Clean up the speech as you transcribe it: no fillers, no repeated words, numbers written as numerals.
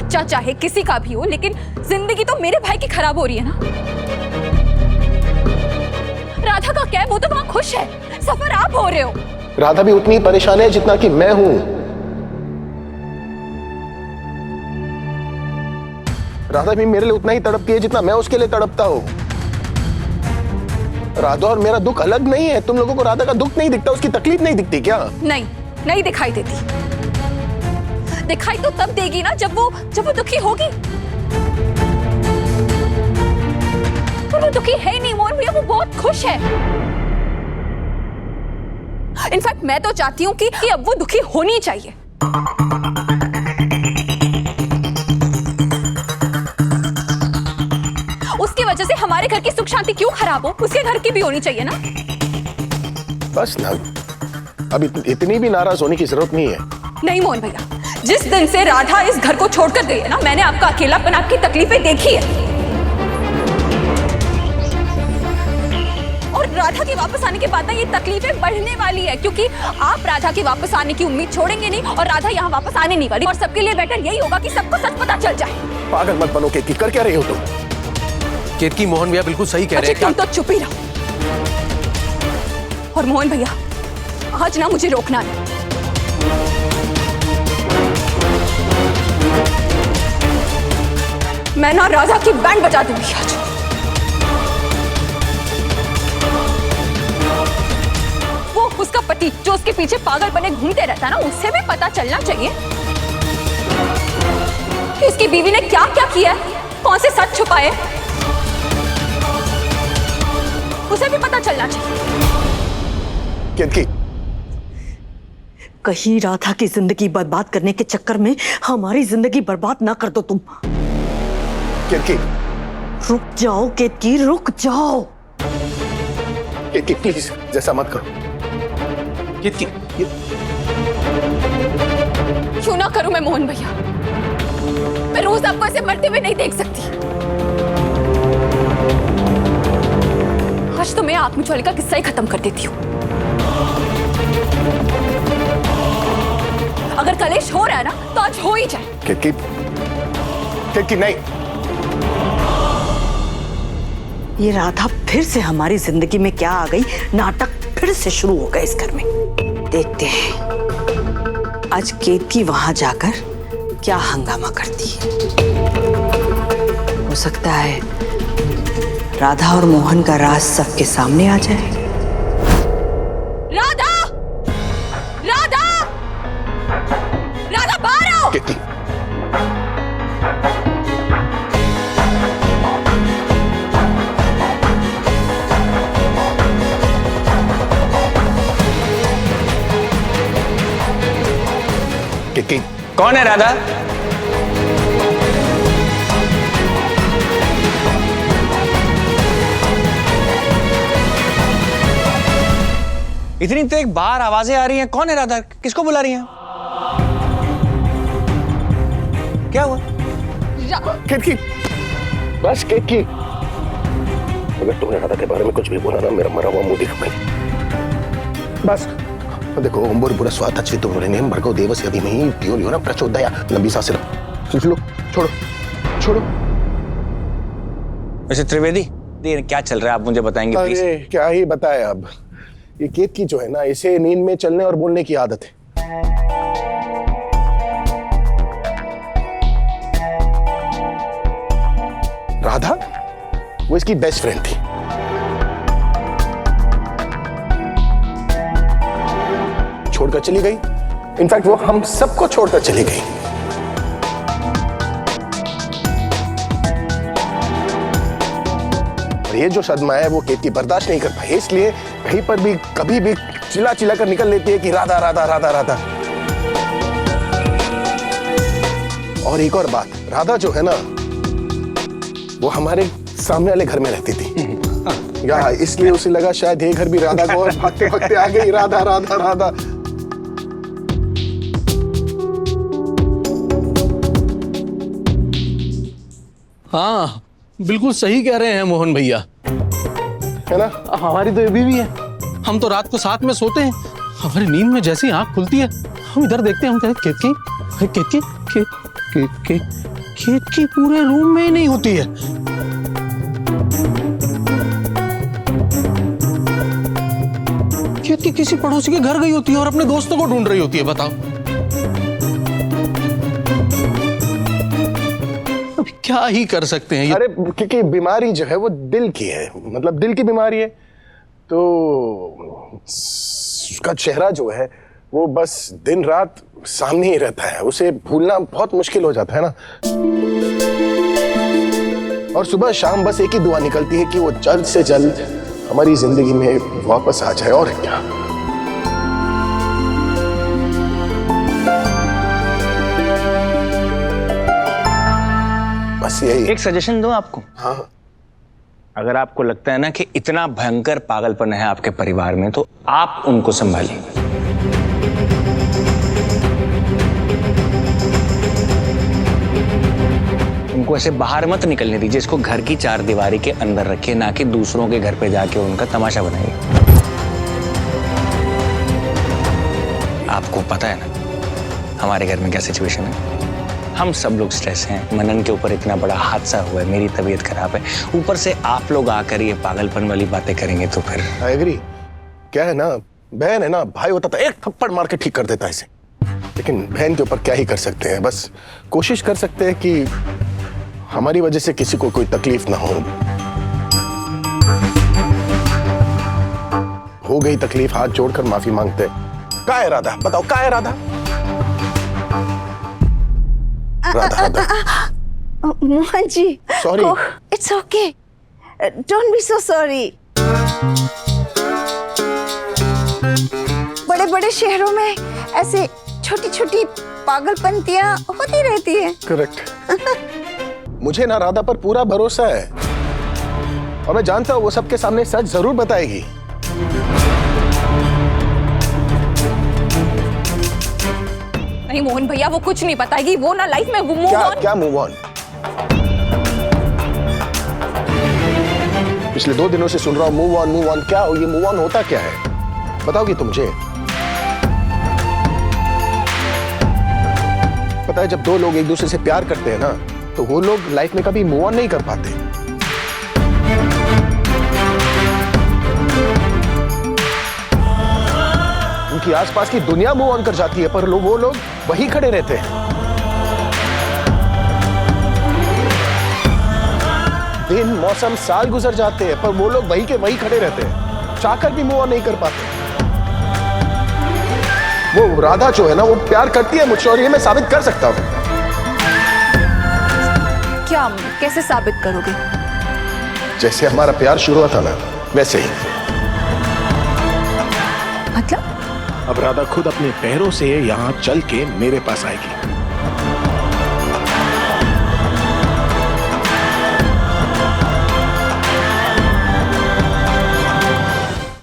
बच्चा चाहे किसी का भी हो, लेकिन जिंदगी तो मेरे भाई की खराब हो रही है ना। राधा का क्या है, वो तो वहां खुश है, सफर आप हो रहे हो। राधा भी उतनी परेशान है जितना कि मैं हूं। राधा भी मेरे लिए उतना ही तड़पती है जितना मैं उसके लिए तड़पता हूं। राधा और मेरा दुख अलग नहीं है। तुम लोगों को राधा का दुख नहीं दिखता, उसकी तकलीफ नहीं दिखती क्या? नहीं, नहीं दिखाई देती। दिखाई तो तब देगी ना जब वो दुखी होगी। पर वो दुखी है नहीं मोहन भैया, वो बहुत खुश है। इनफैक्ट मैं तो चाहती हूँ कि अब वो दुखी होनी चाहिए। उसकी वजह से हमारे घर की सुख शांति क्यों खराब हो? उसके घर की भी होनी चाहिए ना। बस ना, अब इतनी भी नाराज होने की जरूरत नहीं है। नहीं मोहन भैया, जिस दिन से राधा इस घर को छोड़कर गई है ना, मैंने आपका अकेलापन, आपकी तकलीफें देखी है। और राधा के वापस आने के बाद ना ये तकलीफें बढ़ने वाली है, क्योंकि आप राधा के वापस आने की उम्मीद छोड़ेंगे नहीं और राधा यहाँ वापस आने नहीं वाली। और सबके लिए बेटर यही होगा कि सबको सच पता चल जाए। पागल मत बनो केतकी, कर क्या रही हो तुम? केतकी, मोहन भैया बिल्कुल सही कह रहे हैं। तुम तो चुप ही रहो। और मोहन भैया, आज ना मुझे रोकना नहीं। मैं ना राधा की बैंड बजा दूंगी आज। वो उसका पति जो उसके पीछे पागल बने घूमते रहता है ना, उससे भी पता चलना चाहिए कि उसकी बीवी ने क्या क्या किया है, कौन से सच छुपाए, उसे भी पता चलना चाहिए। केतकी, कहीं राधा की जिंदगी बर्बाद करने के चक्कर में हमारी जिंदगी बर्बाद ना कर दो तुम। केतकी, रुक जाओ केतकी, रुक जाओ। केतकी प्लीज, जैसा मत करो। केतकी, क्यों ना करूं मैं मोहन भैया? मैं रोज आपको ऐसे मरते हुए नहीं देख सकती। आज तो मैं आत्मज्वाली का किस्सा ही खत्म कर देती हूँ। अगर कलेश हो रहा है ना, तो आज हो ही जाए। केतकी, केतकी नहीं। ये राधा फिर से हमारी जिंदगी में क्या आ गई? नाटक फिर से शुरू हो गए इस घर में। देखते हैं आज केतकी वहां जाकर क्या हंगामा करती है। हो सकता है राधा और मोहन का राज सबके सामने आ जाए। राधा! राधा! राधा बाहर आओ! केतकी, केतकी, कौन है राधा? इतनी तेज बाहर आवाजें आ रही हैं, कौन है राधा? किसको बुला रही हैं? क्या हुआ? केतकी, बस केतकी, अगर तुमने राधा के बारे में कुछ भी बोला ना, मेरा मरा हुआ मुंह दिख गई। बस देखो, बुरा स्वातच्छि तुम भर्गो देवस्य धीमहि धियो यो न प्रचोदयात्। लंबी सांसें लो, लो, छोड़ो छोड़ो। वैसे त्रिवेदी, ये क्या चल रहा है, आप मुझे बताएंगे प्लीज? अरे क्या ही बताए अब। ये केतकी जो है ना, इसे नींद में चलने और बोलने की आदत है। राधा वो इसकी बेस्ट फ्रेंड थी। छोड़कर चली गई। इनफैक्ट वो हम सबको छोड़कर चली गई। और ये जो सदमा है वो केतकी बर्दाश्त नहीं कर पाई, इसलिए कहीं पर भी कभी भी चिल्ला चिल्ला कर निकल लेती है कि राधा राधा राधा राधा। और एक और बात, राधा जो है ना, वो हमारे सामने वाले घर में रहती थी या इसलिए उसे लगा शायद ये घर भी राधा को, और भागते भागते आ गई राधा राधा राधा। हाँ बिल्कुल सही कह रहे हैं मोहन भैया, है ना? हमारी तो ये बीवी है। हम तो रात को साथ में सोते हैं, हमारी नींद में जैसे ही आंख खुलती है हम इधर देखते हैं, हम कहते केतकी केतकी केतकी पूरे रूम में ही नहीं होती है। केतकी किसी पड़ोसी के घर गई होती है और अपने दोस्तों को ढूंढ रही होती है। बताओ अब क्या ही कर सकते हैं ये। अरे क्योंकि बीमारी जो है वो दिल की है, मतलब दिल की बीमारी है, तो उसका चेहरा जो है वो बस दिन रात सामने ही रहता है, उसे भूलना बहुत मुश्किल हो जाता है ना। और सुबह शाम बस एक ही दुआ निकलती है कि वो जल्द से जल्द हमारी जिंदगी में वापस आ जाए। और क्या, बस यही। एक सजेशन दूं आपको? हाँ, अगर आपको लगता है ना कि इतना भयंकर पागलपन है आपके परिवार में, तो आप उनको संभालिए। उनको ऐसे बाहर मत निकलने दीजिए, इसको घर की चार दीवारी के अंदर रखिए, ना कि दूसरों के घर पे जाके उनका तमाशा बनाइए। आपको पता है ना हमारे घर में क्या सिचुएशन है। हम सब लोग स्ट्रेस हैं, मनन के ऊपर इतना बड़ा हादसा हुआ है, मेरी तबीयत खराब है, ऊपर से आप लोग आकर ये पागलपन वाली बातें करेंगे तो फिर। I agree. क्या है ना, बहन है ना, भाई होता था एक थप्पड़ मार के ठीक कर देता इसे, लेकिन बहन के ऊपर क्या ही कर सकते हैं। बस कोशिश कर सकते हैं कि हमारी वजह से किसी को कोई तकलीफ ना हो गई तकलीफ, हाथ जोड़कर माफी मांगते हैं। क्या है राधा, बताओ क्या है Radha? Radha Radha Mohan ji, Sorry. It's okay, don't be so sorry. बड़े बड़े शहरों में ऐसे छोटी छोटी पागलपंतियां होती रहती हैं। करेक्ट। मुझे ना राधा पर पूरा भरोसा है और मैं जानता हूं वो सबके सामने सच जरूर बताएगी। नहीं मोहन भैया, वो कुछ नहीं बताएगी। वो ना लाइफ में मूव क्या ऑन। क्या मूव ऑन? पिछले 2 दिनों से सुन रहा हूं मूव ऑन मूव ऑन। क्या हो ये मूव ऑन होता क्या है, बताओगी तुम मुझे? पता है जब 2 लोग एक दूसरे से प्यार करते हैं ना, तो वो लोग लाइफ में कभी मूव ऑन नहीं कर पाते। उनकी आसपास की दुनिया मूव ऑन कर जाती है, पर वो लोग वही खड़े रहते हैं। दिन, मौसम, साल गुजर जाते हैं, पर वो लोग वही के वही खड़े रहते हैं, चाहकर भी मूव ऑन नहीं कर पाते। वो राधा जो है ना, वो प्यार करती है मुझसे, और ये मैं साबित कर सकता हूं। क्या, कैसे साबित करोगे? जैसे हमारा प्यार शुरू हुआ था ना, वैसे ही। मतलब? अब राधा खुद अपने पैरों से यहाँ चल के मेरे पास आएगी।